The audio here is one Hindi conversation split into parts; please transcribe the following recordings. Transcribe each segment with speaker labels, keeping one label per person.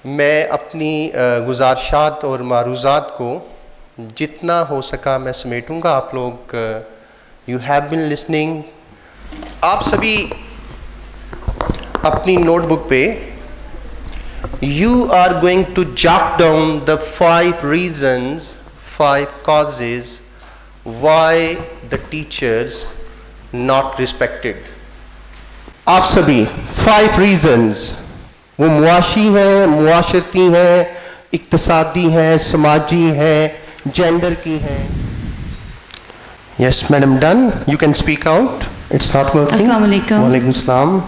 Speaker 1: मैं अपनी गुजारिशात और मारूज़ात को जितना हो सका मैं समेटूंगा। आप लोग यू हैव बीन लिसनिंग। आप सभी अपनी नोटबुक पे you are going to jot down the 5 reasons, 5 causes why the teachers not respected। आप सभी 5 reasons, वो मुआशी हैं, मुआशरती हैं, इक्तसादी हैं, समाजी हैं, जेंडर की हैं। Yes madam, done, you can speak out. It's not working.
Speaker 2: अस्सलाम वालेकुम।
Speaker 1: वालेकुम सलाम।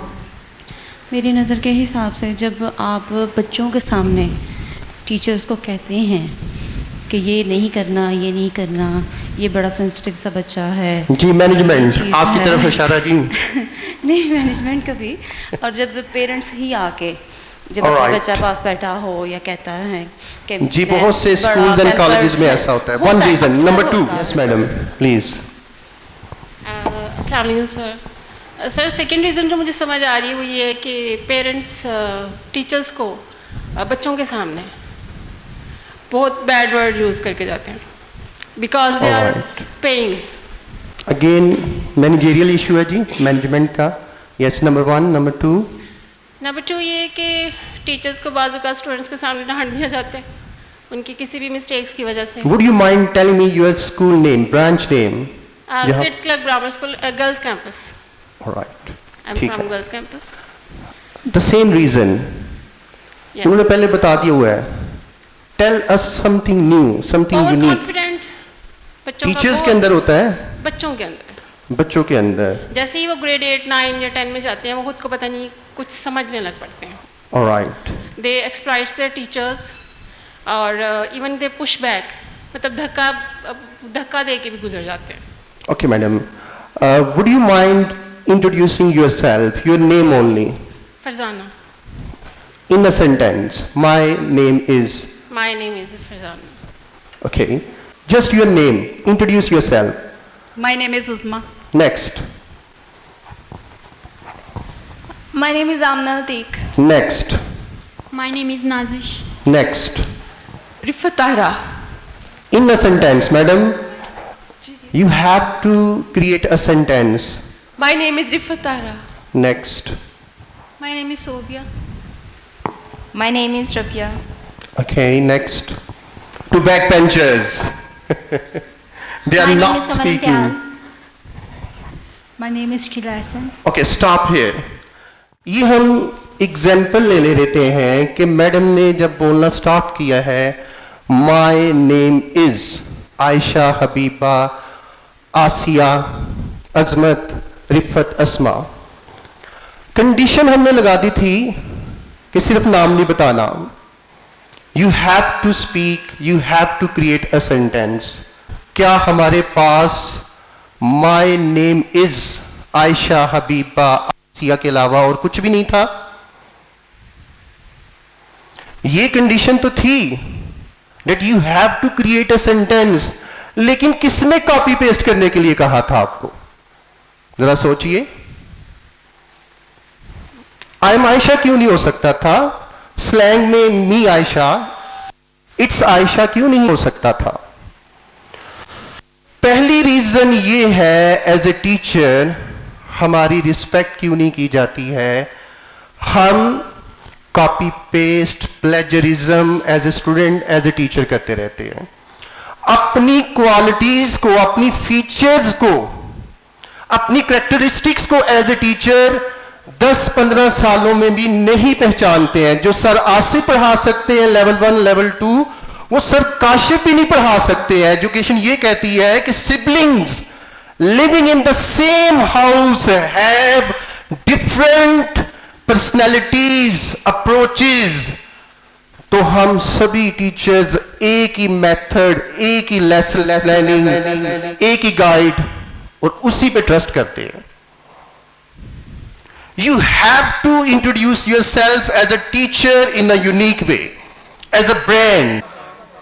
Speaker 2: मेरी नज़र के हिसाब से जब आप बच्चों के सामने टीचर्स को कहते हैं कि ये नहीं करना, ये नहीं करना, ये बड़ा सेंसिटिव सा बच्चा है
Speaker 1: जी, मैनेजमेंट आपकी तरफ इशारा जी।
Speaker 2: नहीं, मैनेजमेंट का भी। और जब पेरेंट्स ही आके जब बच्चा पास बैठा हो या कहता है कि
Speaker 1: जी, बहुत से स्कूल्स एंड कॉलेजेस में ऐसा होता है। One reason. Number 2, yes madam please.
Speaker 3: अस्सलाम वालेकुम सर। सर सेकेंड रीज़न जो मुझे समझ आ रही है वो ये है कि पेरेंट्स टीचर्स को बच्चों के सामने बहुत बैड वर्ड यूज़ करके जाते हैं because they are paying.
Speaker 1: Again managerial issue है जी, मैनेजमेंट का। Yes, number 1। नंबर 2
Speaker 3: ये कि टीचर्स को बाज़ औक़ात स्टूडेंट्स के सामने डांट दिया जाता है उनकी किसी भी मिस्टेक्स की वजह से।
Speaker 1: Would you mind telling me your school name, branch name?
Speaker 3: Kids Club Grammar School, Girls Campus.
Speaker 1: All right.
Speaker 3: I'm from Girls Campus.
Speaker 1: The same reason.
Speaker 3: Yes.
Speaker 1: उन्होंने पहले बता दिया हुआ है। Tell us something new, something unique.
Speaker 3: Overconfident बच्चों
Speaker 1: टीचर्स के अंदर होता है,
Speaker 3: बच्चों के अंदर।
Speaker 1: बच्चों के अंदर
Speaker 3: जैसे ही वो ग्रेड 8, 9 या 10 में जाते हैं वो खुद को पता नहीं कुछ समझने लग पड़ते हैं।
Speaker 1: All right.
Speaker 3: They exploit their teachers और even they push back, मतलब धक्का दे के भी गुजर जाते हैं।
Speaker 1: Okay, madam. Would you mind introducing yourself, your name only?
Speaker 3: Farzana.
Speaker 1: In a sentence. My name is.
Speaker 3: My name is Farzana.
Speaker 1: Okay. Just your name. Introduce yourself.
Speaker 4: My name is Uzma.
Speaker 1: Next.
Speaker 5: My name is Amna Ateek.
Speaker 1: Next.
Speaker 6: My name is Nazish.
Speaker 1: Next.
Speaker 4: Rifat Tahra.
Speaker 1: In a sentence, madam. You have to create a sentence.
Speaker 4: My name is Rifat Tahra.
Speaker 1: Next.
Speaker 6: My name is Sobia.
Speaker 5: My name is Rabia.
Speaker 1: Okay, next. Two backbenchers. They are not speaking.
Speaker 5: My name is Shkila Hassan.
Speaker 1: Okay, stop here. ये हम एग्जाम्पल ले लेते हैं कि मैडम ने जब बोलना स्टार्ट किया है, my name is Ayesha, Habiba, Asiya, Azmat, Rifat, Asma. Condition हमने लगा दी थी कि सिर्फ नाम नहीं बताना। You have to speak, you have to create a sentence. क्या हमारे पास my name is Ayesha, Habiba, Asiya के अलावा और कुछ भी नहीं था? ये कंडीशन तो थी that you have to create a sentence, लेकिन किसने कॉपी पेस्ट करने के लिए कहा था आपको? जरा सोचिए। आई एम आयशा क्यों नहीं हो सकता था? स्लैंग में मी आयशा, इट्स आयशा क्यों नहीं हो सकता था? पहली रीजन ये है, एज ए टीचर हमारी रिस्पेक्ट क्यों नहीं की जाती है? हम copy paste, plagiarism as a student, as a teacher करते रहते हैं। अपनी क्वालिटीज को, अपनी फीचर्स को, अपनी कैरेक्टरिस्टिक्स को एज ए टीचर 10-15 सालों में भी नहीं पहचानते हैं। जो सर आसिफ पढ़ा सकते हैं लेवल 1, लेवल 2, वो सर काशिफ भी नहीं पढ़ा सकते हैं। एजुकेशन ये कहती है कि siblings living in the same house have different personalities, approaches. तो हम सभी टीचर्स एक ही मेथड, एक ही लेसन लर्निंग, एक ही गाइड और उसी पे ट्रस्ट करते हैं। You have to introduce yourself as a teacher in a unique way, as a brand.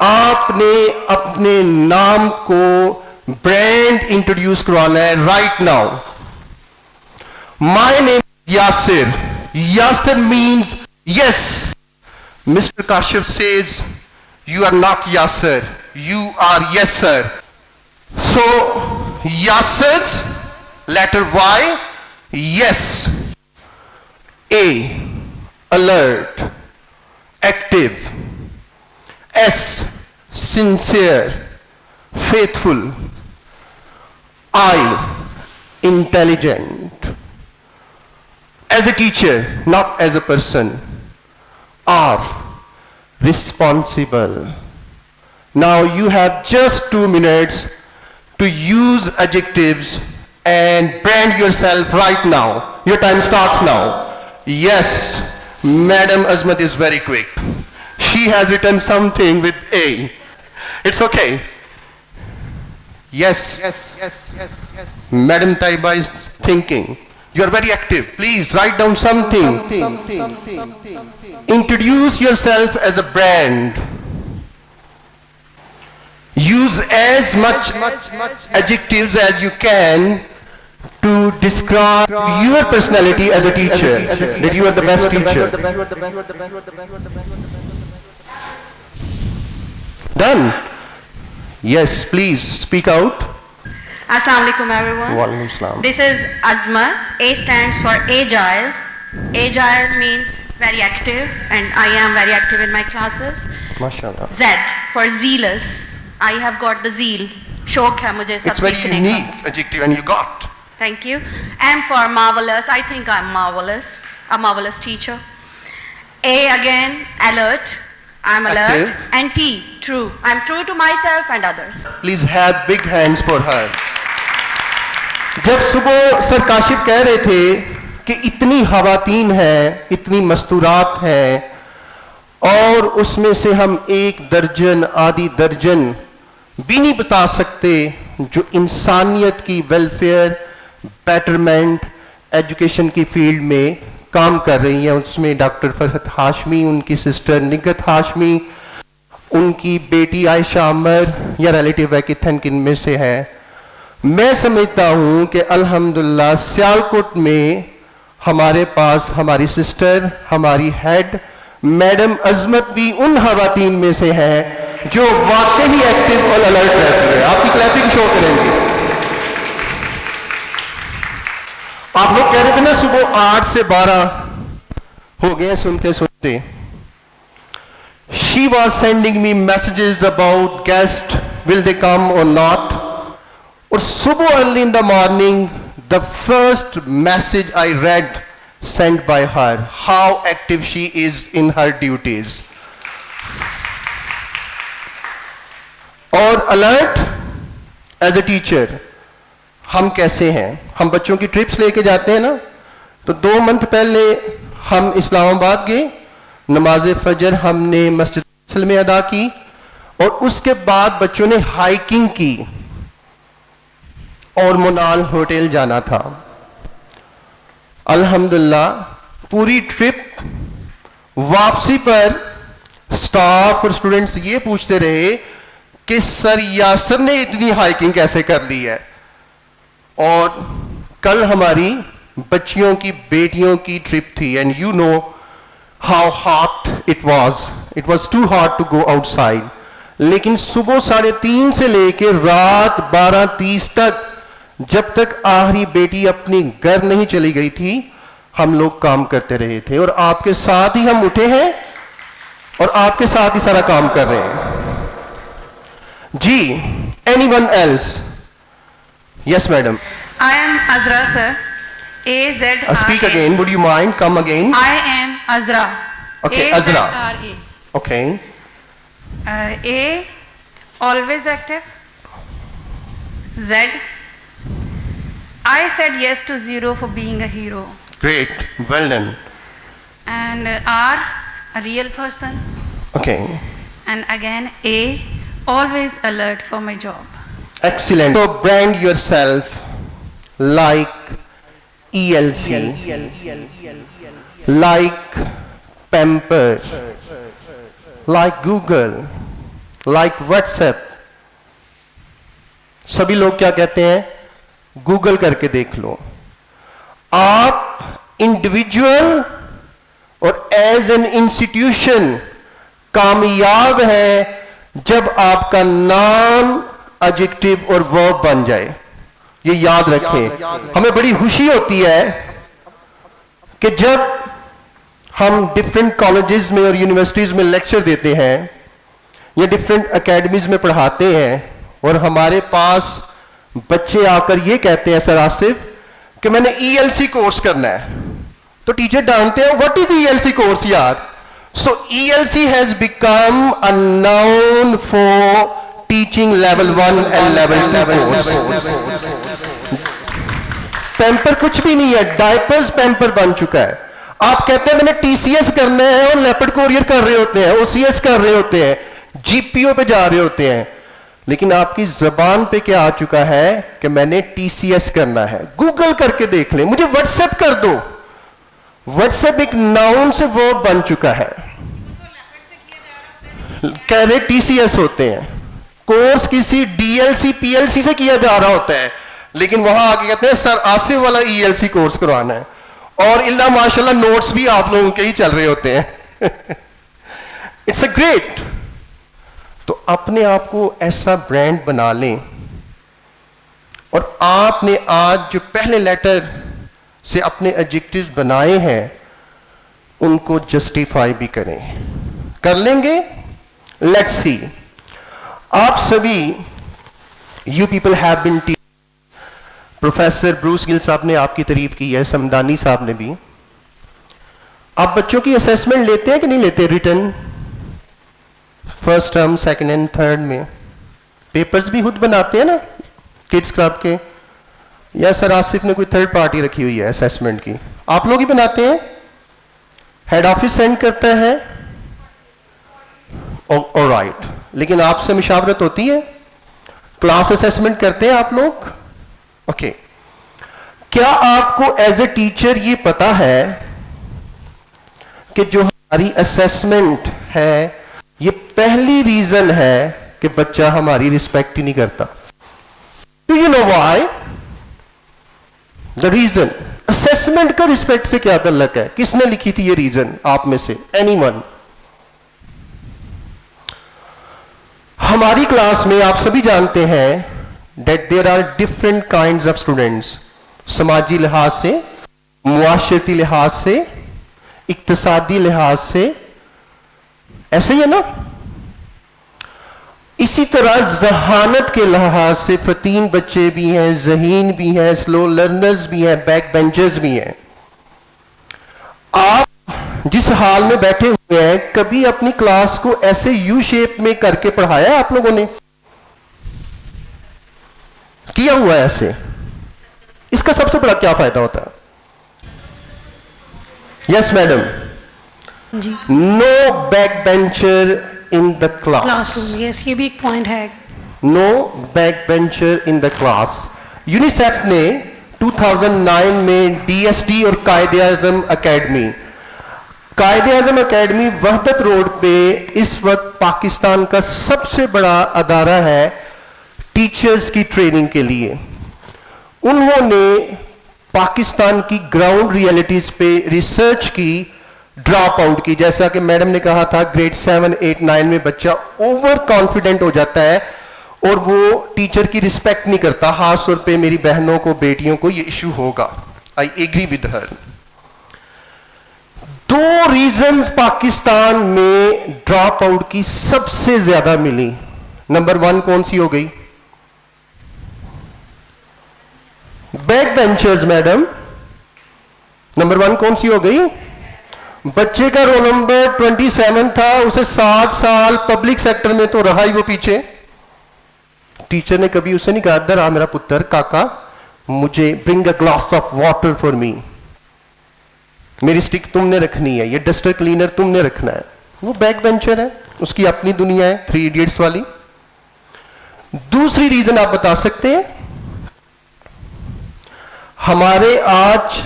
Speaker 1: आपने अपने नाम को ब्रांड इंट्रोड्यूस करवाना है right now. My name is Yasir. Yasir means yes. Mr. Kashif says, you are not Yasser, you are yes sir. So Yasser's letter Y, yes. A, alert, active. S, sincere, faithful. I, intelligent. As a teacher, not as a person. R, responsible. Now you have just 2 minutes to use adjectives and brand yourself right now. Your time starts now. Yes, Madam Azmat is very quick. She has written something with A. It's okay. Yes. Madam Taiba is thinking. You are very active. Please write down something. Introduce yourself as a brand. Use as much adjectives as you can to describe your personality as a teacher, that you are the best teacher. Done? Yes, please speak out.
Speaker 7: Assalamu alaikum everyone.
Speaker 1: Wa alaikum salam.
Speaker 7: This is Azmat. A stands for agile. Agile means very active, and I am very active in my classes.
Speaker 1: MashaAllah.
Speaker 7: Z for zealous. I have got the zeal. शौक है मुझे सब
Speaker 1: It's very
Speaker 7: सीखने का.
Speaker 1: unique adjective and you got.
Speaker 7: Thank you. M for marvelous. I think I'm marvelous. A marvelous teacher. A again, alert. I'm alert.
Speaker 1: Active.
Speaker 7: And T, true. I'm true to myself and others.
Speaker 1: Please have big hands for her. जब सुबह सर काशिफ कह रहे थे कि इतनी खवातीन हैं, इतनी मस्तूरात हैं, और उसमें से हम 1 दर्जन आधी दर्जन भी नहीं बता सकते जो इंसानियत की वेलफेयर, बेटरमेंट, एजुकेशन की फील्ड में काम कर रही हैं. उसमें डॉक्टर फरहत हाशमी, उनकी सिस्टर निगत हाशमी, उनकी बेटी आयशा अमर या रिलेटिव है किन में से है. मैं समझता हूं कि अल्हम्दुलिल्लाह सियालकोट में हमारे पास हमारी सिस्टर, हमारी हेड मैडम अजमत भी उन खवातीन में से है जो वाकई ही एक्टिव और अलर्ट रहती है. आपकी क्लैपिंग शो करेंगे. आप लोग कह रहे थे ना सुबह 8 से 12 हो गए सुनते सुनते. She was sending me messages about guest, will they come or not. और सुबह early in the morning, the first message I read sent by her, how active she is in her duties. और alert as a teacher, हम कैसे हैं? हम बच्चों की ट्रिप्स लेके जाते हैं ना, तो 2 मंथ पहले हम इस्लामाबाद गए, नमाज फजर हमने मस्जिद में अदा की, और उसके बाद बच्चों ने हाइकिंग की और मुनाल होटल जाना था. अल्हम्दुलिल्लाह पूरी ट्रिप वापसी पर स्टाफ और स्टूडेंट्स ये पूछते रहे कि सर यासर ने इतनी हाइकिंग कैसे कर ली है. और कल हमारी बच्चियों की बेटियों की ट्रिप थी, and you know how hot it was too hot to go outside. लेकिन सुबह 3:30 से लेकर रात 12:30 तक, जब तक आखिरी बेटी अपनी घर नहीं चली गई थी, हम लोग काम करते रहे थे. और आपके साथ ही हम उठे हैं और आपके साथ ही सारा काम कर रहे हैं. जी, anyone else? Yes madam.
Speaker 7: I am Azra, sir. A-Z-R-A.
Speaker 1: Speak again, would you mind? Come again.
Speaker 7: I am Azra.
Speaker 1: Okay, Azra.
Speaker 7: A-Z-R-A.
Speaker 1: Okay.
Speaker 7: A, always active. Z, I said yes to zero for being a hero.
Speaker 1: Great, well done.
Speaker 7: And R, a real person.
Speaker 1: Okay,
Speaker 7: And again A, always alert for my job.
Speaker 1: excellent. So brand yourself like ELC, like Pamper, like Google, like WhatsApp. सभी लोग क्या कहते हैं? गूगल करके देख लो. आप इंडिविजुअल और एज एन इंस्टीट्यूशन कामयाब है जब आपका नाम एडजेक्टिव और वर्ब बन जाए। ये याद रखें। हमें बड़ी खुशी होती है कि जब हम डिफरेंट कॉलेजेस में और यूनिवर्सिटीज में लेक्चर देते हैं या डिफरेंट एकेडमीज में पढ़ाते हैं और हमारे पास बच्चे आकर ये कहते हैं सर आसिफ कि मैंने ELC कोर्स करना है, तो टीचर डांटते हैं व्हाट इज ELC कोर्स यार। सो ELC has become a noun for teaching level 1 and level 2 course. Pamper कुछ भी नहीं है, डायपर्स पैम्पर बन चुका है। आप कहते हैं मैंने TCS करना है और लेपर्ड कोरियर कर रहे होते हैं, OCS कर रहे होते हैं, GPO पे जा रहे होते हैं, लेकिन आपकी जबान पे क्या आ चुका है कि मैंने TCS करना है। गूगल करके देख लें, मुझे व्हाट्सएप कर दो। व्हाट्सएप एक नाउन से वर्ब बन चुका है। कह रहे TCS होते हैं, कोर्स किसी DLC PLC से किया जा रहा होता है, लेकिन वहां आके कहते हैं सर आसिफ वाला ELC कोर्स करवाना है, और इल्ला माशाल्लाह नोट्स भी आप लोगों के ही चल रहे होते हैं। It's a great. तो अपने आप को ऐसा ब्रांड बना लें, और आपने आज जो पहले लेटर से अपने एडजेक्टिव्स बनाए हैं उनको जस्टिफाई भी करें। कर लेंगे? Let's see. आप सभी you people have been teach. Professor Bruce Gill साहब ने आपकी तारीफ की है, समदानी साहब ने भी। आप बच्चों की असेसमेंट लेते हैं कि नहीं लेते? Written first term, second and third में पेपर्स भी खुद बनाते हैं ना किड्स क्लब के, या सर आसिफ ने कोई थर्ड पार्टी रखी हुई है असेसमेंट की? आप लोग ही बनाते हैं? हेड ऑफिस सेंड करता है? ऑलराइट, लेकिन आपसे मुशावरत होती है? क्लास असेसमेंट करते हैं आप लोग? ओके। क्या आपको एज ए टीचर ये पता है कि जो हमारी असेसमेंट है ये पहली रीजन है कि बच्चा हमारी रिस्पेक्ट ही नहीं करता? Do you know why? The reason assessment का रिस्पेक्ट से क्या ताल्लुक है? किसने लिखी थी ये रीजन आप में से? एनीवन? हमारी क्लास में आप सभी जानते हैं that there are different kinds of students, समाजी लिहाज से, मुआशरती लिहाज से, इक्तिसादी लिहाज से, ऐसे ही है ना? इसी तरह जहानत के लिहाज से फतीन बच्चे भी हैं, जहीन भी हैं, स्लो लर्नर्स भी हैं, बैक बेंचर्स भी हैं। आप जिस हाल में बैठे हुए हैं, कभी अपनी क्लास को ऐसे यू शेप में करके पढ़ाया है आप लोगों ने? किया हुआ है ऐसे? इसका सबसे बड़ा क्या फायदा होता है? Yes madam.
Speaker 8: जी।
Speaker 1: No back bencher in the
Speaker 8: classroom, yes, ये भी एक पॉइंट है।
Speaker 1: No back bencher in the class. UNICEF ने 2009 में DSD और Quaid-e-Azam academy, Quaid-e-Azam academy Wahdat road पे इस वक्त पाकिस्तान का सबसे बड़ा अदारा है टीचर्स की ट्रेनिंग के लिए। उन्होंने पाकिस्तान की ग्राउंड रियलिटीज पे रिसर्च की, ड्रॉप आउट की। जैसा कि मैडम ने कहा था, ग्रेड 7, 8, 9 में बच्चा ओवर कॉन्फिडेंट हो जाता है और वो टीचर की रिस्पेक्ट नहीं करता। खास तौर पे मेरी बहनों को, बेटियों को ये इशू होगा। I agree with her. 2 reasons Pakistan में ड्रॉप आउट की सबसे ज्यादा मिली। नंबर 1 कौन सी हो गई? Back benchers madam. नंबर 1 कौन सी हो गई? बच्चे का रोल नंबर 27 था, उसे 60 साल पब्लिक सेक्टर में तो रहा ही वो पीछे। टीचर ने कभी उसे नहीं कहा इधर आ मेरा पुत्र, काका मुझे bring a glass of water for me, मेरी स्टिक तुमने रखनी है, ये डस्टर क्लीनर तुमने रखना है। वो बैक बेंचर है, उसकी अपनी दुनिया है, 3 इडियट्स वाली। दूसरी रीजन आप बता सकते हैं? हमारे आज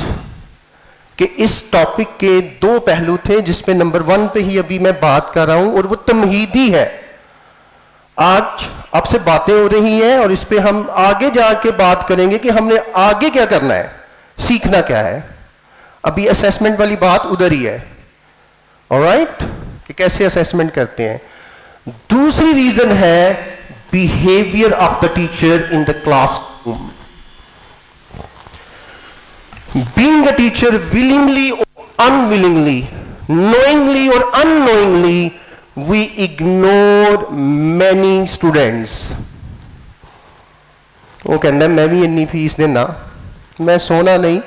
Speaker 1: के इस टॉपिक के 2 पहलू थे, जिसमें नंबर 1 पे ही अभी मैं बात कर रहा हूं, और वो तमहीदी है। आज आपसे बातें हो रही हैं और इस पे हम आगे जाके बात करेंगे कि हमने आगे क्या करना है, सीखना क्या है। अभी असेसमेंट वाली बात उधर ही है। ऑलराइट, कि कैसे असेसमेंट करते हैं। दूसरी रीजन है behaviour of the teacher in the classroom. Being a teacher willingly or unwillingly, knowingly or unknowingly, we ignore many students. वो कहना मैं भी इन्नी फीस देना, मैं सोना नहीं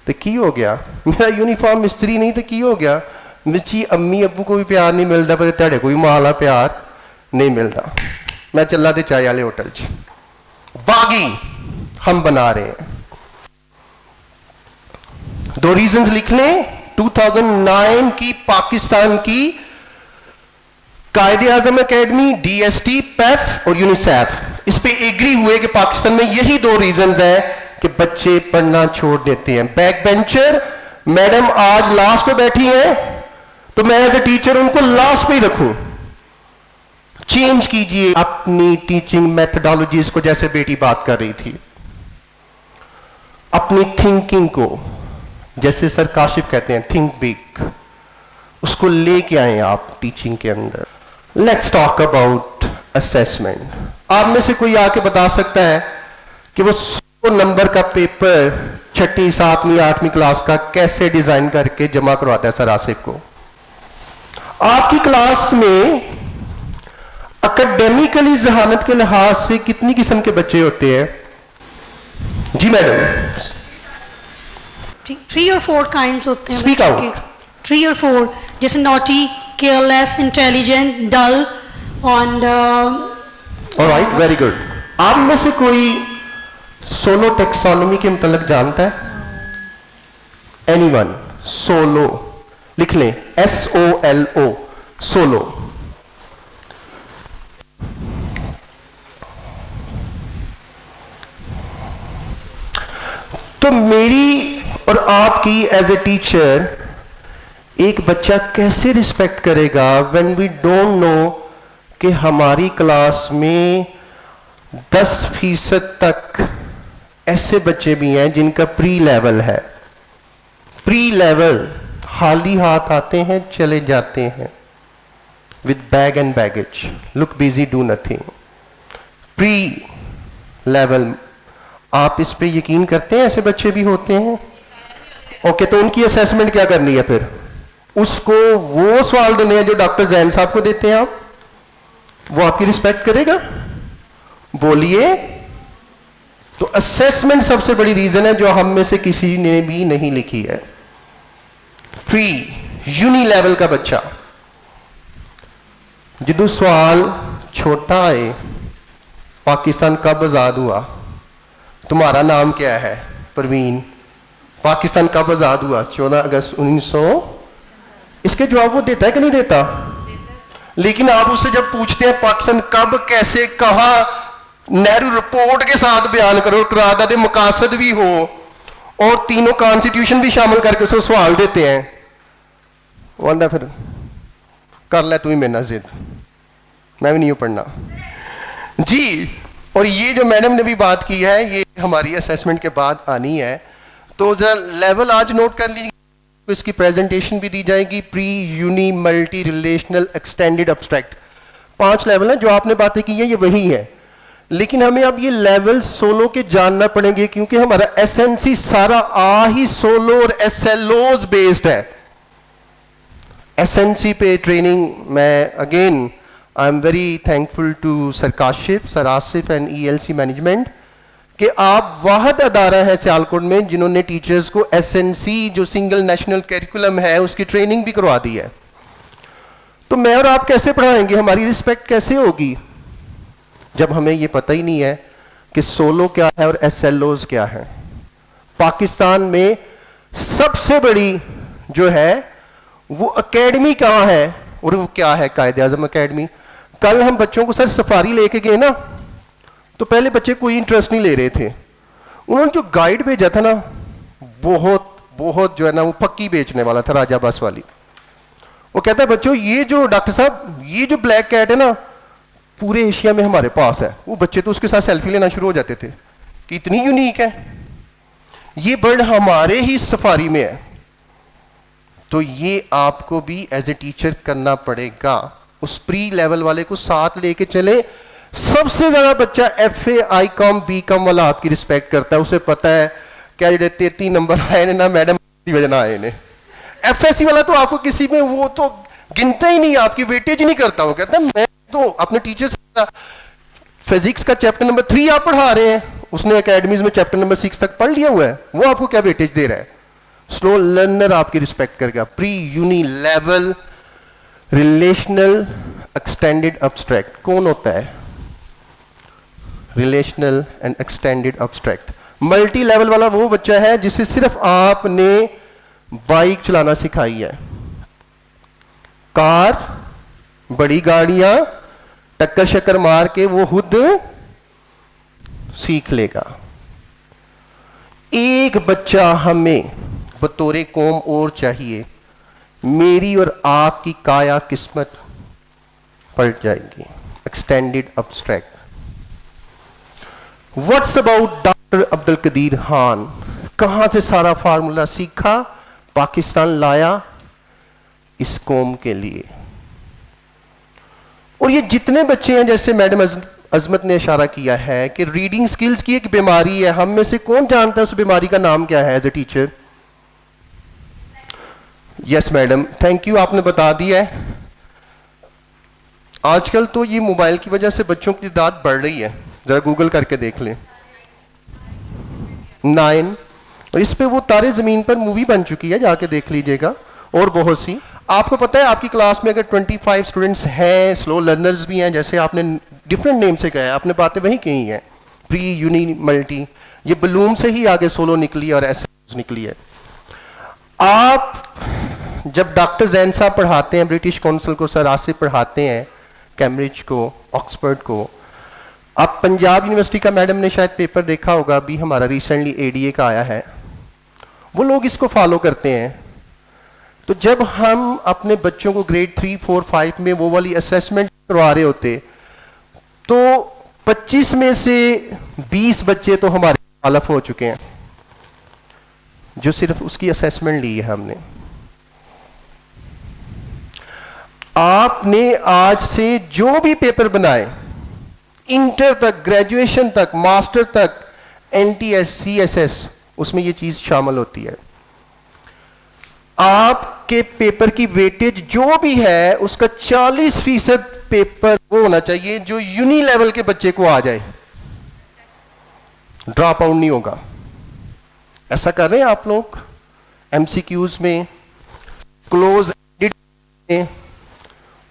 Speaker 1: तो की हो गया, मेरा यूनिफॉर्म मिस्त्री नहीं तो की हो गया, मिर्ची अम्मी अब्बू को भी प्यार नहीं मिलता पर तेरे को भी माला प्यार नहीं मिलता, मैं चला ते चाय वाले होटल च। बागी हम बना रहे हैं। दो रीजंस लिख लें। 2009 की पाकिस्तान की कायदे आजम एकेडमी, DST, PEF और यूनिसेफ इस पे एग्री हुए कि पाकिस्तान में यही दो रीजंस है कि बच्चे पढ़ना छोड़ देते हैं। बैक बेंचर मैडम आज लास्ट पे बैठी हैं तो मैं एज ए टीचर उनको लास्ट पे ही रखूं। चेंज कीजिए अपनी टीचिंग मेथडोलॉजीज को, जैसे बेटी बात कर रही थी, अपनी थिंकिंग को, जैसे सर काशिफ कहते हैं थिंक बिग, उसको लेके आए आप टीचिंग के अंदर। Let's talk about assessment. आप में से कोई आके बता सकता है कि वो 100 नंबर का पेपर 6वीं 7वीं 8वीं क्लास का कैसे डिजाइन करके जमा करवाता है सर आसिफ को? आपकी क्लास में अकेडमिकली जहानत के लिहाज से कितनी किस्म के बच्चे होते हैं? जी मैडम।
Speaker 8: 3 or 4 kinds होते हैं।
Speaker 1: Speak out.
Speaker 8: 3 or 4, जैसे naughty, careless, intelligent, dull and
Speaker 1: alright, very good. आप में से कोई सोलो टेक्सोनॉमी के मतलब जानता है? एनीवन? सोलो लिख लें, SOLO, सोलो। तो मेरी और आपकी एज ए टीचर एक बच्चा कैसे रिस्पेक्ट करेगा व्हेन वी डोंट नो कि हमारी क्लास में 10% तक ऐसे बच्चे भी हैं जिनका प्री लेवल है। प्री लेवल खाली हाथ आते हैं चले जाते हैं with bag and baggage, look busy, do nothing. Pre level, आप इस पे यकीन करते हैं ऐसे बच्चे भी होते हैं? ओके, तो उनकी असेसमेंट क्या करनी है फिर? उसको वो सवाल देने हैं जो डॉक्टर जैन साहब को देते हैं आप? वो आपकी रिस्पेक्ट करेगा? बोलिए। तो असेसमेंट सबसे बड़ी रीजन है जो हम में से किसी ने भी नहीं लिखी है। प्री यूनी लेवल का बच्चा जिदू सवाल छोटा है, पाकिस्तान कब आजाद हुआ? तुम्हारा नाम क्या है? परवीन। पाकिस्तान कब आजाद हुआ? 14 अगस्त 1900। इसके जवाब वो देता है कि नहीं देता? लेकिन आप उससे जब पूछते हैं पाकिस्तान कब, कैसे, कहां, नेहरू रिपोर्ट के साथ बयान करो, करारदाद मकासद भी हो और तीनों कॉन्स्टिट्यूशन भी शामिल करके उसको सवाल देते हैं, वरना फिर कर ले तू ही मेरे ना जिद, मैं भी नहीं हूं पढ़ना जी। और ये जो मैडम ने भी बात की है ये हमारी असेसमेंट के बाद आनी है, तो जरा लेवल आज नोट कर लीजिए, इसकी प्रेजेंटेशन भी दी जाएगी। Pre, uni, multi, relational, extended, abstract, 5 level हैं। जो आपने बातें की है ये वही है, लेकिन हमें अब ये लेवल सोलो के जानना पड़ेंगे क्योंकि हमारा एसएनसी सारा ही सोलो और SLOs बेस्ड है। एसएनसी पे ट्रेनिंग मैं again I am very thankful to sir Kashif, sir Asif and ELC management कि आप वाहद अदारा है सियालकोट में जिन्होंने टीचर्स को एसएनसी जो सिंगल नेशनल करिकुलम है उसकी ट्रेनिंग भी करवा दी है। तो मैं और आप कैसे पढ़ाएंगे, हमारी रिस्पेक्ट कैसे होगी जब हमें ये पता ही नहीं है कि सोलो क्या है और SLOs क्या है? पाकिस्तान में सबसे बड़ी जो है वो एकेडमी कहाँ है और वो क्या है? कायदे आजम एकेडमी। कल हम बच्चों को सर सफारी लेके गए ना, तो पहले बच्चे कोई इंटरेस्ट नहीं ले रहे थे। उन्होंने जो गाइड भेजा था ना, बहुत जो है ना वो पक्की बेचने वाला था, राजा बस वाली। वो कहता है बच्चों ये जो डॉक्टर साहब ये जो ब्लैक कैट है ना पूरे एशिया में हमारे पास है। वो बच्चे तो उसके साथ सेल्फी लेना शुरू हो जाते थे कि इतनी यूनिक है ये बर्ड, हमारे ही सफारी में है। तो ये आपको भी एज ए टीचर करना पड़ेगा। उस प्री लेवल वाले को साथ लेके चले। सबसे ज्यादा बच्चा FA ICOM BCom वाला आपकी रिस्पेक्ट करता है, उसे पता है क्या जो 33 नंबर आए ना मैडम वजह आए ने। FSC वाला तो आपको किसी में वो तो गिनता ही नहीं, आपकी वेटेज ही नहीं करता। वो कहता है मैं तो अपने टीचर से फिजिक्स का चैप्टर नंबर 3 आप पढ़ा रहे हैं, उसने एकेडमीज में चैप्टर नंबर 6 तक पढ़ लिया हुआ है, वो आपको क्या वेटेज दे रहा है। स्लो लर्नर आपकी रिस्पेक्ट करेगा। Pre uni level relational extended abstract कौन होता है? Relational and extended abstract. Multi level वाला वो बच्चा है जिसे सिर्फ आपने बाइक चलाना सिखाई है, कार बड़ी गाड़ियां टक्कर शक्कर मार के वो खुद सीख लेगा। एक बच्चा हमें बतौरे कौम और चाहिए, मेरी और आपकी काया किस्मत पलट जाएगी। Extended abstract. What's about doctor Abdul Qadeer Khan? कहां से सारा फार्मूला सीखा, पाकिस्तान लाया इस कौम के लिए। और ये जितने बच्चे हैं, जैसे मैडम अजमत ने इशारा किया है कि रीडिंग स्किल्स की एक बीमारी है, हम में से कौन जानता है उस बीमारी का नाम क्या है as a teacher? Yes madam, thank you, आपने बता दिया है। आजकल तो ये मोबाइल की वजह से बच्चों की तादाद बढ़ रही है, जरा गूगल करके देख लें। 9 और इस पे वो तारे जमीन पर मूवी बन चुकी है, जाके देख लीजिएगा। और बहुत सी आपको पता है आपकी क्लास में अगर 25 स्टूडेंट्स हैं, स्लो लर्नर्स भी हैं, जैसे आपने डिफरेंट नेम से कहा, आपने बातें वही कही हैं, प्री यूनी मल्टी, ये बलूम से ही आगे सोलो निकली और ऐसे निकली है। आप जब डॉक्टर जैन साहब पढ़ाते हैं, ब्रिटिश काउंसिल को सर आसिफ पढ़ाते हैं, कैम्ब्रिज को, ऑक्सफोर्ड को, अब पंजाब यूनिवर्सिटी का मैडम ने शायद पेपर देखा होगा, अभी हमारा रिसेंटली ADA का आया है, वो लोग इसको फॉलो करते हैं। तो जब हम अपने बच्चों को ग्रेड 3, 4, 5 में वो वाली असेसमेंट करवा रहे होते, तो 25 में से 20 बच्चे तो हमारे क्वालिफाई हो चुके हैं, जो सिर्फ उसकी असेसमेंट ली है हमने। आपने आज से जो भी पेपर बनाए, इंटर तक, ग्रेजुएशन तक, मास्टर तक, NTS CSS, उसमें ये चीज शामिल होती है। आपके पेपर की वेटेज जो भी है उसका 40% पेपर वो होना चाहिए जो यूनी लेवल के बच्चे को आ जाए, ड्रॉप आउट नहीं होगा। ऐसा कर रहे हैं आप लोग MCQs में, क्लोज एंडेड में,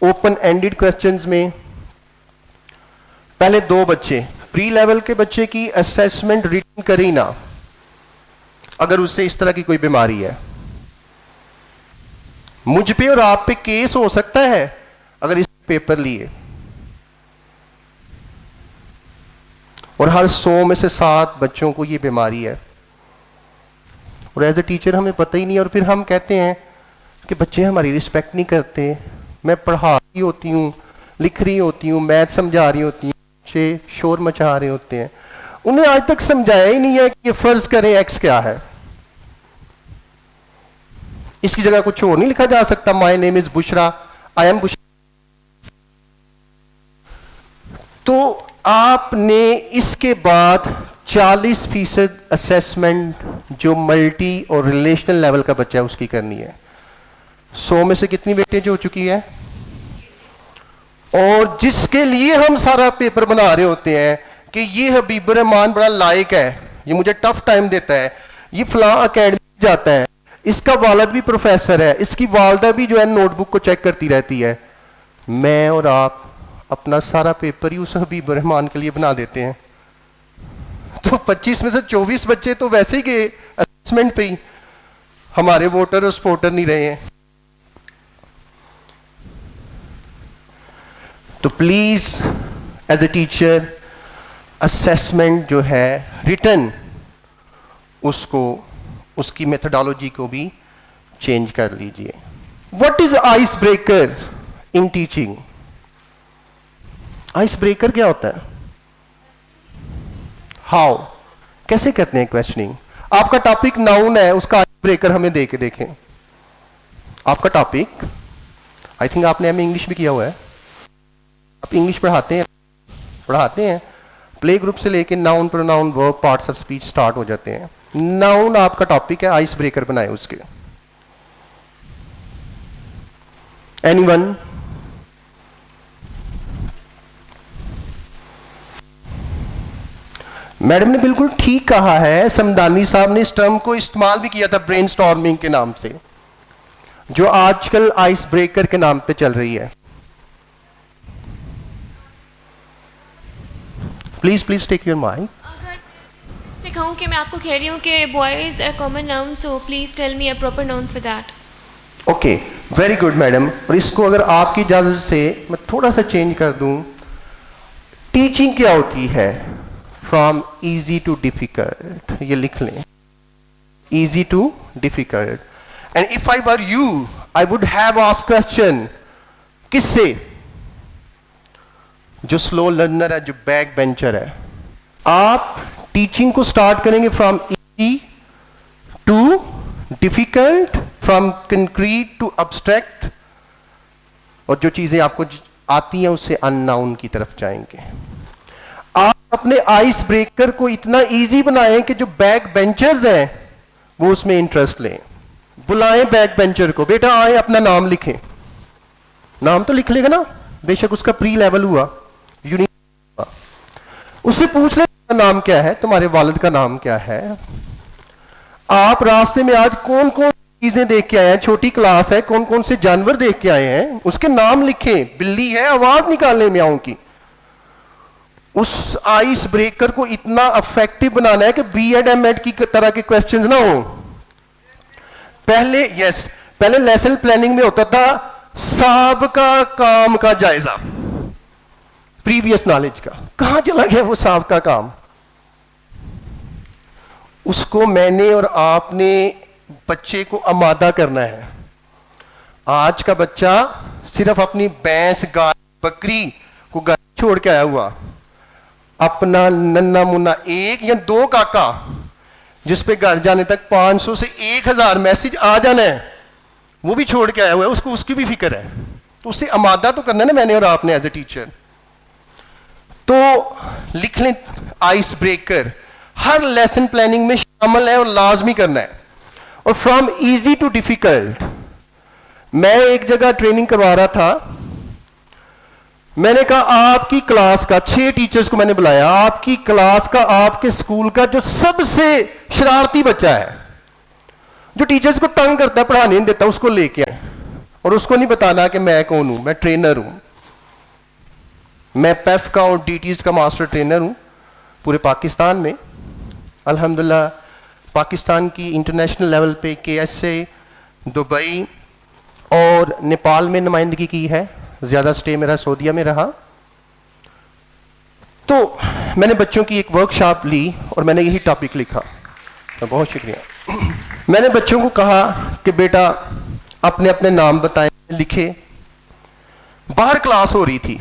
Speaker 1: ओपन एंडेड क्वेश्चंस में। पहले 2 बच्चे प्री लेवल के बच्चे की असेसमेंट रिटन करी ना, अगर उससे इस तरह की कोई बीमारी है, मुझ पे और आप पे केस हो सकता है अगर इस पेपर लिए। और हर 100 में से 7 बच्चों को ये बीमारी है, और एज ए टीचर हमें पता ही नहीं, और फिर हम कहते हैं कि बच्चे हमारी रिस्पेक्ट नहीं करते। मैं पढ़ा रही होती हूँ, लिख रही होती हूँ, मैथ समझा रही होती हूँ, बच्चे शोर मचा रहे होते हैं। उन्हें आज तक समझाया ही नहीं है कि फर्ज करें एक्स क्या है, इसकी जगह कुछ और नहीं लिखा जा सकता। My name is Bushra, I am Bushra. तो आपने इसके बाद 40% असेसमेंट जो मल्टी और रिलेशनल लेवल का बच्चा है उसकी करनी है। 100 में से कितनी वेटेज हो चुकी है? और जिसके लिए हम सारा पेपर बना रहे होते हैं कि ये हबीबुर रहमान बड़ा लायक है, ये मुझे टफ टाइम देता है, ये फलां अकेडमी जाता है, इसका वालिद भी प्रोफेसर है, इसकी वालदा भी जो है नोटबुक को चेक करती रहती है। मैं और आप अपना सारा पेपर ही उस हबीबुर रहमान के लिए बना देते हैं। तो 25 में से 24 बच्चे तो वैसे ही के असेसमेंट पे ही हमारे वोटर और सपोर्टर नहीं रहे हैं। तो please as a teacher assessment जो है रिटन, उसको, उसकी मेथोडोलॉजी को भी चेंज कर लीजिए। What is ice breaker in teaching? Ice breaker क्या होता है? हाउ, कैसे करते हैं क्वेश्चनिंग? आपका टॉपिक नाउन है, उसका आइस ब्रेकर हमें दे के देखें। आपका टॉपिक, आई थिंक आपने एमए इंग्लिश भी किया हुआ है, आप इंग्लिश पढ़ाते हैं, प्ले ग्रुप से लेके noun pronoun verb parts of speech start हो जाते हैं। नाउन आपका टॉपिक है, आइस ब्रेकर बनाए उसके। एनीवन? मैडम ने बिल्कुल ठीक कहा है, समदानी साहब ने इस टर्म को इस्तेमाल भी किया था ब्रेनस्टॉर्मिंग के नाम से, जो आजकल आइस ब्रेकर के नाम पे चल रही है। Please take your mic.
Speaker 6: अगर सिखाऊं कि मैं आपको कह रही हूँ कि boy is a common noun, so please tell me a proper noun for that.
Speaker 1: Okay, very good madam. और इसको अगर आपकी इजाजत से मैं थोड़ा सा चेंज कर दूं, टीचिंग क्या होती है? फ्रॉम इजी टू डिफिकल्ट, ये लिख लें, easy to difficult. And if I were you, I would have asked question, किससे? जो स्लो लर्नर है, जो बैक बेंचर है। आप टीचिंग को स्टार्ट करेंगे from easy to difficult, from concrete to abstract, और जो चीजें आपको आती हैं उससे अननाउन की तरफ जाएंगे। आप अपने आइस ब्रेकर को इतना इजी बनाएं कि जो बैक बेंचर्स हैं वो उसमें इंटरेस्ट लें। बुलाएं बैक बेंचर को, बेटा आए अपना नाम लिखें। नाम तो लिख लेगा ना, बेशक उसका प्री लेवल हुआ, यूनिक हुआ। उससे पूछ ले नाम क्या है, तुम्हारे वालिद का नाम क्या है। आप रास्ते में आज कौन कौन चीजें देख के आए हैं, छोटी क्लास है, कौन कौन से जानवर देख के आए हैं, उसके नाम लिखें। बिल्ली है, आवाज निकालने में आऊं की। उस आइस ब्रेकर को इतना अफेक्टिव बनाना है कि बीएड एमएड की तरह के क्वेश्चंस ना हो। पहले लेसन प्लानिंग में होता था साहब काम का जायजा, प्रीवियस नॉलेज का। कहां चला गया वो साहब का काम? उसको मैंने और आपने बच्चे को आमादा करना है। आज का बच्चा सिर्फ अपनी भैंस, गाय, बकरी को घर छोड़ के आया हुआ, अपना नन्ना मुन्ना एक या दो काका जिस पे घर जाने तक 500 से 1000 मैसेज आ जाना है, वो भी छोड़ के आया हुआ है। उसको उसकी भी फिक्र है, तो उससे आमादा तो करना है ना मैंने और आपने एज ए टीचर। तो लिख लें आइस ब्रेकर, हर लेसन प्लानिंग में शामिल है और लाजमी करना है। और फ्रॉम इजी टू डिफिकल्ट, मैं एक जगह ट्रेनिंग करवा रहा था, मैंने कहा आपकी क्लास का 6 टीचर्स को मैंने बुलाया, आपकी क्लास का, आपके स्कूल का जो सबसे शरारती बच्चा है, जो टीचर्स को तंग करता है, पढ़ाने नहीं देता, उसको लेके आए। और उसको नहीं बताना कि मैं कौन हूं, मैं ट्रेनर हूं, मैं पेफ का और डीटीज का मास्टर ट्रेनर हूं पूरे पाकिस्तान में। अल्हम्दुलिल्लाह पाकिस्तान की इंटरनेशनल लेवल पे KSA, दुबई और नेपाल में नुमाइंदगी की है, ज़्यादा स्टे मेरा सऊदीया में रहा। तो मैंने बच्चों की एक वर्कशॉप ली और मैंने यही टॉपिक लिखा। तो बहुत शुक्रिया। मैंने बच्चों को कहा कि बेटा अपने अपने नाम बताएं, लिखे। बाहर क्लास हो रही थी,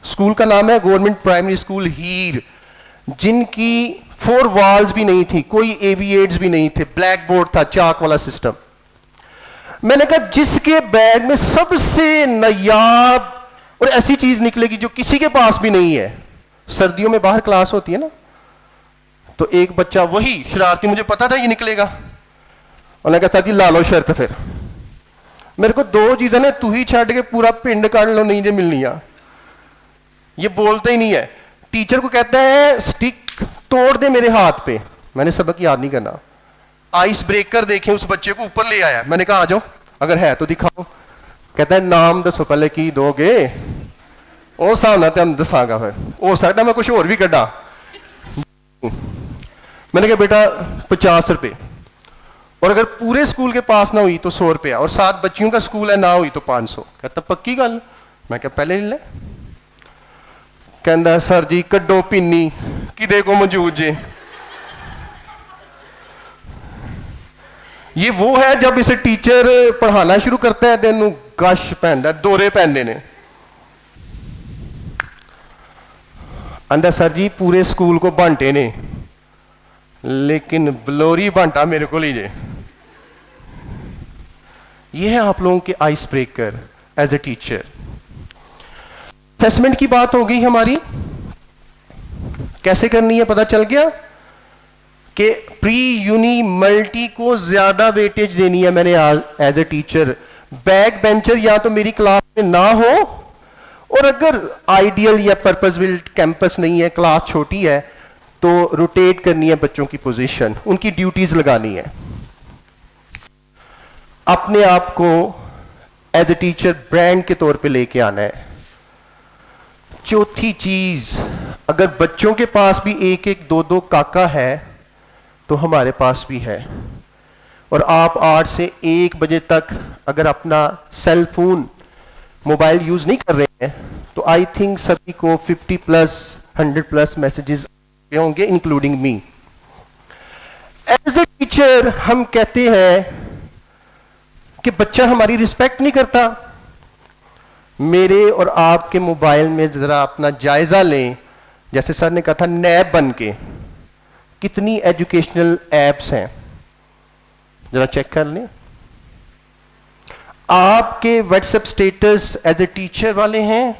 Speaker 1: स्कूल का नाम है गवर्नमेंट प्राइमरी स्कूल हीर, जिनकी 4 वॉल्स भी नहीं थी, कोई एविएट्स भी नहीं थे, ब्लैक बोर्ड था, चाक वाला सिस्टम। मैंने कहा जिसके बैग में सबसे नायाब और ऐसी चीज निकलेगी जो किसी के पास भी नहीं है। सर्दियों में बाहर क्लास होती है ना, तो एक बच्चा वही शरारती, मुझे पता था ये निकलेगा, और मैं कहता कि ला लो शर्त, फिर मेरे को 2 चीजें ने तू ही छड़ के पूरा पिंड काट लो, नहीं जे मिलनी है। ये बोलते ही नहीं है। टीचर को कहता है स्टिक तोड़ दे मेरे हाथ पे, मैंने सबक याद नहीं करना। आइस ब्रेकर देखें, उस बच्चे को ऊपर ले आया, मैंने कहा आ जाओ, अगर है तो दिखाओ। कहता है नाम दसो पहले की दोगे, ਉਹ ਹਿਸਾਬ ਨਾਲ ਤੁਹਾਨੂੰ दसागा, फिर हो सकता मैं कुछ और भी कढ़ा। मैंने कहा बेटा 50 रुपये, और अगर पूरे स्कूल के पास ना हुई तो 100 रुपया, और 7 बच्चियों का स्कूल है ना हुई तो 500। कहता पक्की गल? मैं क्या पहले ले ले। कहता सर जी कड्डो पिन्नी किदे को मौजूद जे। ये वो है जब इसे टीचर पढ़ाना शुरू करता है तो इनू गश पैंदा, दौरे पैंदे ने। अंदर सर जी पूरे स्कूल को बांटे ने, लेकिन बलोरी बांटा मेरे को ही जे। ये है आप लोगों के ice breaker as a teacher. Assessment की बात हो गई हमारी, कैसे करनी है पता चल गया कि प्री यूनी मल्टी को ज्यादा वेटेज देनी है मैंने as a teacher. Back bencher या तो मेरी क्लास में ना हो, और अगर आइडियल या पर्पस बिल्ट कैंपस नहीं है, क्लास छोटी है, तो रोटेट करनी है बच्चों की पोजीशन, उनकी ड्यूटीज लगानी है। अपने आप को एज ए टीचर ब्रांड के तौर पे लेके आना है। चौथी चीज, अगर बच्चों के पास भी एक एक दो दो काका है तो हमारे पास भी है, और आप 8 से 1 बजे तक अगर अपना सेल फोन मोबाइल यूज नहीं कर रहे हैं तो आई थिंक सभी को 50+ 100+ मैसेजेस होंगे including me. As a teacher हम कहते हैं कि बच्चा हमारी रिस्पेक्ट नहीं करता। मेरे और आपके मोबाइल में जरा अपना जायजा लें, जैसे सर ने कहा था नैब बन के कितनी एजुकेशनल एप्स हैं, जरा चेक कर लें। आपके WhatsApp status as a teacher वाले हैं,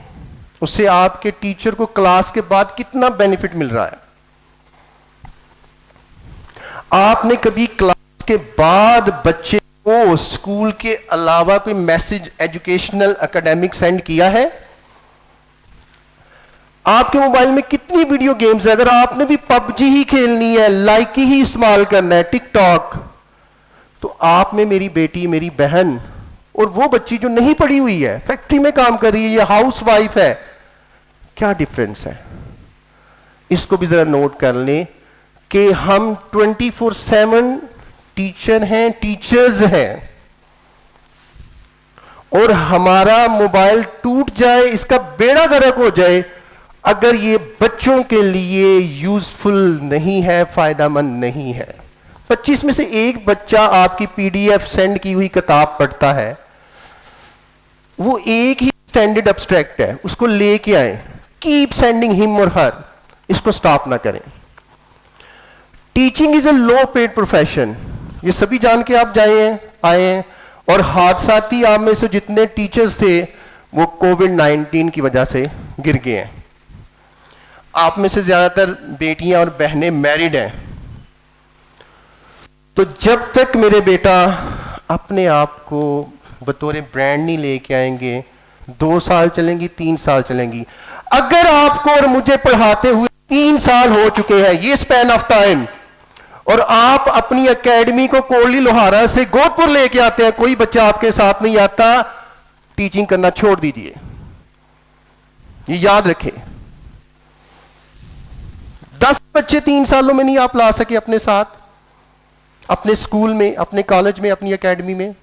Speaker 1: उससे आपके टीचर को क्लास के बाद कितना बेनिफिट मिल रहा है। आपने कभी क्लास के बाद बच्चे को स्कूल के अलावा कोई मैसेज एजुकेशनल एकेडमिक सेंड किया है? आपके मोबाइल में कितनी वीडियो गेम्स है, अगर आपने भी पबजी ही खेलनी है, लाइक ही इस्तेमाल करना है, टिकटॉक, तो आप में मेरी बेटी, मेरी बहन और वो बच्ची जो नहीं पढ़ी हुई है, फैक्ट्री में काम कर रही है या हाउस वाइफ है, क्या डिफरेंस है? इसको भी जरा नोट कर लें कि हम 24/7 टीचर हैं, टीचर्स हैं, और हमारा मोबाइल टूट जाए, इसका बेड़ा गर्क हो जाए अगर ये बच्चों के लिए यूजफुल नहीं है, फायदेमंद नहीं है। 25 में से एक बच्चा आपकी PDF सेंड की हुई किताब पढ़ता है, वो एक ही स्टैंडर्ड एब्स्ट्रैक्ट है, उसको लेके आए, कीप सेंडिंग हिम और हर, इसको स्टॉप ना करें। Teaching is a low paid profession, ये सभी जान के आप आए हैं, और हादसाती आप में से जितने टीचर्स थे वो कोविड-19 की वजह से गिर गए हैं। आप में से ज्यादातर बेटियां और बहनें मैरिड हैं, तो जब तक मेरे बेटा अपने आप को बतौर ब्रांड नहीं लेके आएंगे, 2 साल चलेंगी, 3 साल चलेंगी। अगर आपको और मुझे पढ़ाते हुए 3 साल हो चुके हैं, ये स्पैन ऑफ टाइम, और आप अपनी एकेडमी को कोली लोहारा से गोदपुर लेके आते हैं, कोई बच्चा आपके साथ नहीं आता, टीचिंग करना छोड़ दीजिए। ये याद रखें, 10 बच्चे 3 सालों में नहीं आप ला सके अपने साथ, अपने स्कूल में, अपने कॉलेज में, अपनी एकेडमी में।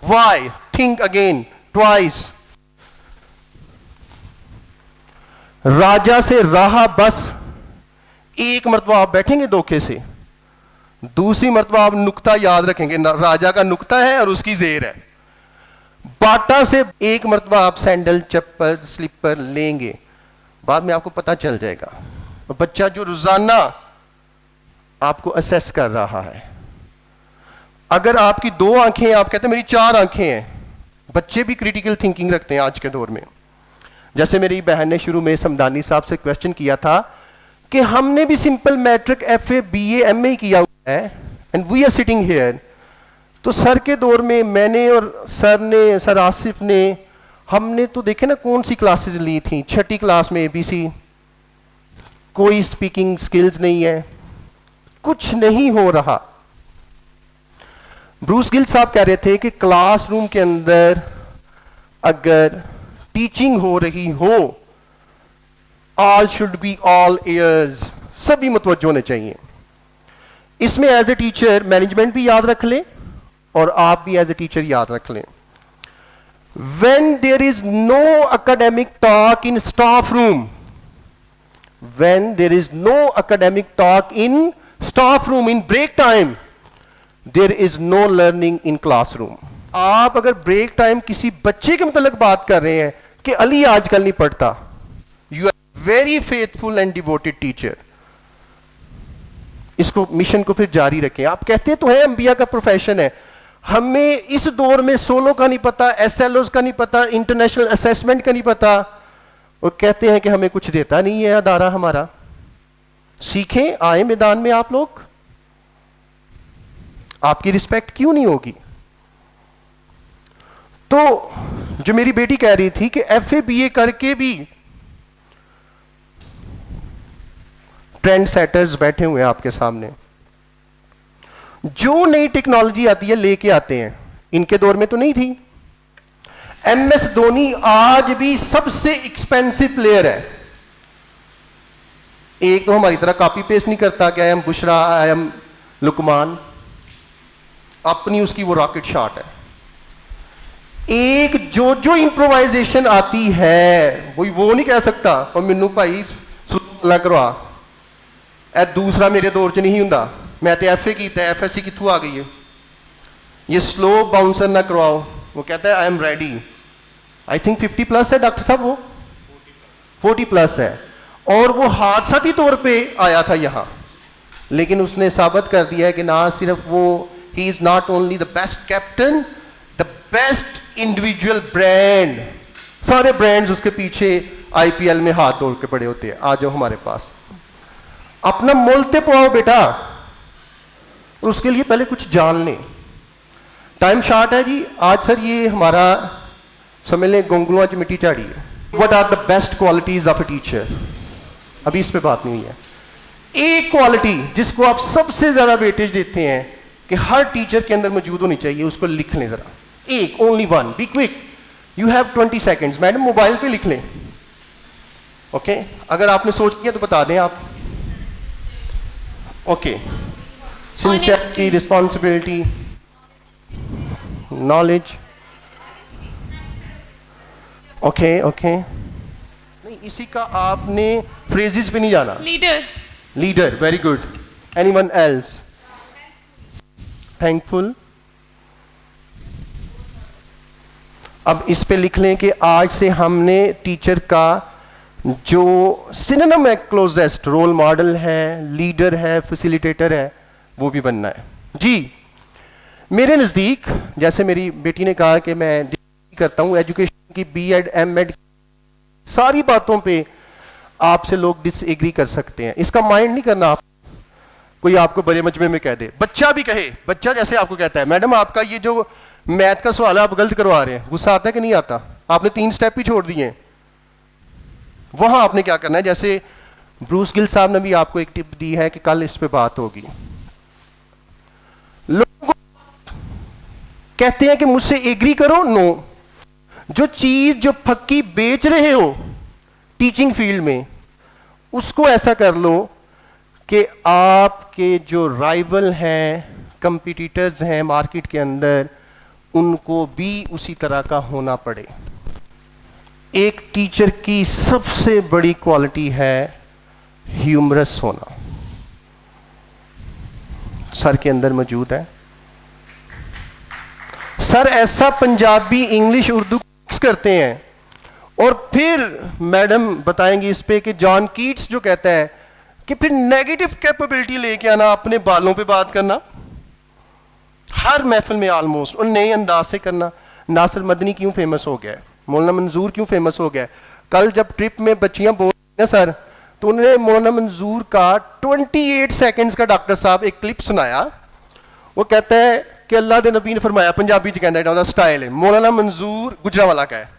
Speaker 1: वाई? Think again, twice. राजा से राह बस, एक मरतबा आप बैठेंगे धोखे से, दूसरी मरतबा आप नुक्ता याद रखेंगे, राजा का नुक्ता है और उसकी जेर है। बाटा से एक मरतबा आप सैंडल, चप्पल, स्लीपर लेंगे, बाद में आपको पता चल जाएगा। बच्चा जो रोजाना आपको असेस कर रहा है, अगर आपकी 2 आंखें, आप कहते हैं मेरी 4 आंखें हैं, बच्चे भी क्रिटिकल थिंकिंग रखते हैं आज के दौर में। जैसे मेरी बहन ने शुरू में समदानी साहब से क्वेश्चन किया था कि हमने भी simple matric, FA, BA, MA किया हुआ है, and we are sitting here. तो सर के दौर में मैंने और सर आसिफ ने, हमने तो देखे ना कौन सी क्लासेस ली थी, 6ठी क्लास में ABC, कोई स्पीकिंग स्किल्स नहीं है, कुछ नहीं हो रहा। ब्रूस गिल साहब कह रहे थे कि क्लासरूम के अंदर अगर टीचिंग हो रही हो, all should be all ears, सभी मुतवज्जो होने चाहिए। इसमें एज ए टीचर मैनेजमेंट भी याद रख लें और आप भी एज ए टीचर याद रख लें। When there is no academic talk in staff room, when there is no academic talk in staff room in break time, there is no learning in classroom. आप अगर ब्रेक टाइम किसी बच्चे के मतलब बात कर रहे हैं कि अली आजकल नहीं पढ़ता, you are very faithful and devoted teacher, इसको मिशन को फिर जारी रखें। आप कहते तो हैं अंबिया का प्रोफेशन है, हमें इस दौर में सोलो का नहीं पता, एसएलओस का नहीं पता, इंटरनेशनल असेसमेंट का नहीं पता, वो कहते हैं कि हमें कुछ देता नहीं है अदारा हमारा। सीखें, आए मैदान में आप लोग, आपकी रिस्पेक्ट क्यों नहीं होगी? तो जो मेरी बेटी कह रही थी कि एफए बीए करके भी ट्रेंड सेटर्स बैठे हुए हैं आपके सामने, जो नई टेक्नोलॉजी आती है लेके आते हैं। इनके दौर में तो नहीं थी। एमएस धोनी आज भी सबसे एक्सपेंसिव प्लेयर है। एक तो हमारी तरह कॉपी पेस्ट नहीं करता कि I am Bushra, I am Luqman, अपनी उसकी वो रॉकेट शॉट है। एक जो इंप्रोवाइजेशन आती है वो नहीं कह सकता और मैनू भाई सुला करवा, ए दूसरा मेरे दौर च नहीं हुंदा, मैं तो एफ ए किया, एफएससी कित्थों आ गई है, ये स्लो बाउंसर ना करवाओ। वो कहता है I am ready. I think 50+ है डॉक्टर साहब, वो 40+ है, और वो हादसाती तौर पे आया था यहाँ, लेकिन उसने साबित कर दिया है कि ना सिर्फ वो, he is not only the best captain, the best individual brand. सारे ब्रांड्स उसके पीछे आईपीएल में हाथ जोड़ के पड़े होते हैं। आ जाओ हमारे पास, अपना मोलते पवाओ बेटा, और उसके लिए पहले कुछ जान लें। टाइम शॉर्ट है जी आज सर, ये हमारा समझ लें गोंगलुआ च मिट्टी झाड़ी है। What are the best qualities of a teacher, अभी इस पे बात नहीं हुई है। एक क्वालिटी जिसको आप सबसे ज्यादा वेटेज देते हैं कि हर टीचर के अंदर मौजूद होनी चाहिए, उसको लिख लें जरा, एक, only one, be quick, you have 20 seconds. Madam mobile पे लिख लें, ओके अगर आपने सोच लिया तो बता दें आप। Okay, sincerity, responsibility, knowledge, okay okay, नहीं इसी का आपने फ्रेजेस पे नहीं जाना।
Speaker 6: Leader,
Speaker 1: leader, very good. Anyone else? Thankful. अब इस पे लिख लें कि आज से हमने टीचर का जो सिनोनिम है, क्लोजेस्ट, रोल मॉडल है, लीडर है, फैसिलिटेटर है, वो भी बनना है जी। मेरे नज़दीक, जैसे मेरी बेटी ने कहा कि मैं करता हूँ एजुकेशन की, बीएड, एमएड, सारी बातों पे आपसे लोग डिसएग्री कर सकते हैं, इसका माइंड नहीं करना। आप कोई आपको बड़े मजमे में कह दे, बच्चा भी कहे, बच्चा जैसे आपको कहता है मैडम आपका ये जो मैथ का सवाल है आप गलत करवा रहे हैं, गुस्सा आता है कि नहीं आता? आपने 3 स्टेप ही छोड़ दिए हैं। वहां आपने क्या करना है, जैसे ब्रूस गिल साहब ने भी आपको एक टिप दी है कि कल इस पे बात होगी। लोग कहते हैं कि मुझसे एग्री करो, नो, जो चीज जो फक्की बेच रहे हो टीचिंग फील्ड में, उसको ऐसा कर लो कि आपके जो राइवल हैं, कंपटीटर्स हैं मार्केट के अंदर, उनको भी उसी तरह का होना पड़े। एक टीचर की सबसे बड़ी क्वालिटी है ह्यूमरस होना, सर के अंदर मौजूद है। सर ऐसा पंजाबी, इंग्लिश, उर्दू मिक्स करते हैं, और फिर मैडम बताएंगी इस पे कि जॉन कीट्स जो कहता है कि फिर नेगेटिव कैपेबिलिटी लेके आना, अपने बालों पे बात करना, हर महफिल में ऑलमोस्ट, और नए अंदाज से करना। नासिर मदनी क्यों फेमस हो गया है, मौलाना मंजूर क्यों फेमस हो गया है? कल जब ट्रिप में बच्चियां बोल रही हैं सर, तो उन्होंने मौलाना मंजूर का 28 सेकंड्स का डॉक्टर साहब एक क्लिप सुनाया। वो कहता है कि अल्लाह के नबी ने फरमाया, पंजाबी च कहता है, स्टाइल है, मौलाना मंजूर गुजरावाला का है।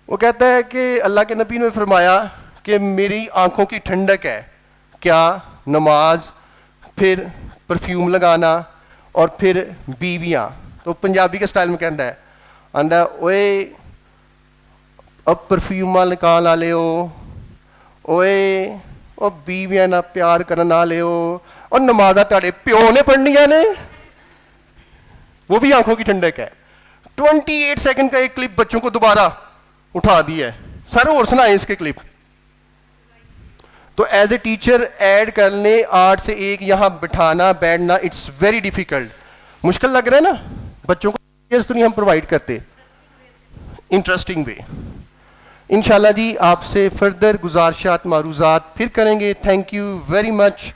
Speaker 1: वो कहता है कि अल्लाह के नबी ने फरमाया कि मेरी आंखों की ठंडक है क्या? नमाज, फिर परफ्यूम लगाना, और फिर बीवियाँ। तो पंजाबी के स्टाइल में कहता है, आंदा ओए अब परफ्यूमा लगा ला लियो, ओए ओ बीवियां ना प्यार करन ना लियो, और नमाजा ताड़े प्यो ने पढ़नियां ने, वो भी आंखों की ठंडक है। 28 सेकंड का एक क्लिप बच्चों को दोबारा उठा दिया है। सर और सुनाए इसके क्लिप। तो एज ए टीचर ऐड करने 8 से 1 यहाँ बिठाना, बैठना, इट्स वेरी डिफिकल्ट। मुश्किल लग रहा है ना बच्चों को, तो नहीं हम प्रोवाइड करते इंटरेस्टिंग वे। इंशाल्लाह जी आपसे फर्दर गुजारिशात, मारूजात फिर करेंगे। Thank you very much.